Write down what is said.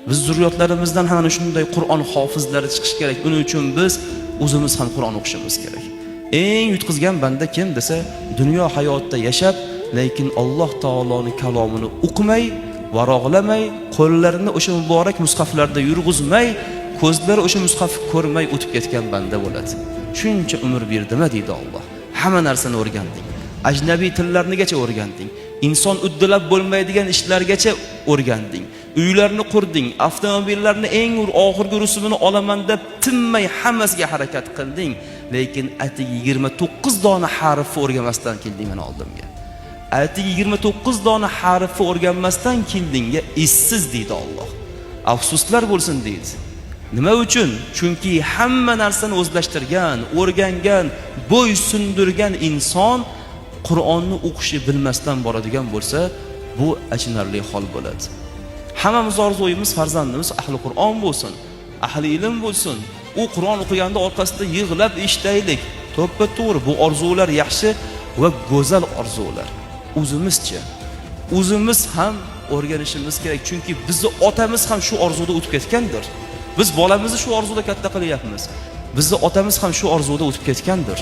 Biz zurriyotlarimizdan ham shunday Qur'on hofizlari chiqish kerak. Buning uchun biz o'zimiz ham Qur'on o'qishimiz kerak. Eng yutqizgan banda kim desa, dunyo hayotida yashab, lekin Alloh taoloning kalomini o'qimay, varoqlamay, qo'llarini o'sha muborak mushaflarda yurg'izmay, ko'zlari o'sha mushafni ko'rmay o'tib ketgan banda bo'ladi. Shuncha umr berdimi deydi Alloh. Hamma narsani o'rganding. Ajnabiy tillarnigacha o'rganding. Inson uddalab bo'lmaydigan ishlargacha o'rganding. Uylarni qurding, avtomobillarni eng oxirgi rusumini olaman deb tinmay hammasiga harakat qilding, lekin atigi 29 dona harfni o'rganmasdan kelding meni oldimga. Atigi 29 dona harfni o'rganmasdan keldingga issiz deydi Alloh. Afsuslar bo'lsin deydi. Nima uchun? Chunki hamma narsani o'zlashtirgan, o'rgangan, bo'y sundirgan inson Qur'onni o'qishni bilmasdan boradigan bo'lsa, bu achinarli hol bo'ladi. Hammamiz orzuimiz farzandimiz ahli Qur'on bo'lsin, ahli ilm bo'lsin. U Qur'on o'qiganda orqasida yig'lab eshitaylik. To'ppa-to'g'ri bu orzular yaxshi va go'zal orzular. O'zimizcha, o'zimiz ham o'rganishimiz kerak, chunki bizni otamiz ham shu orzuda o'tib ketgandir. Biz bolamizni shu orzuda katta qilyapmiz. Bizni otamiz ham shu orzuda o'tib ketgandir.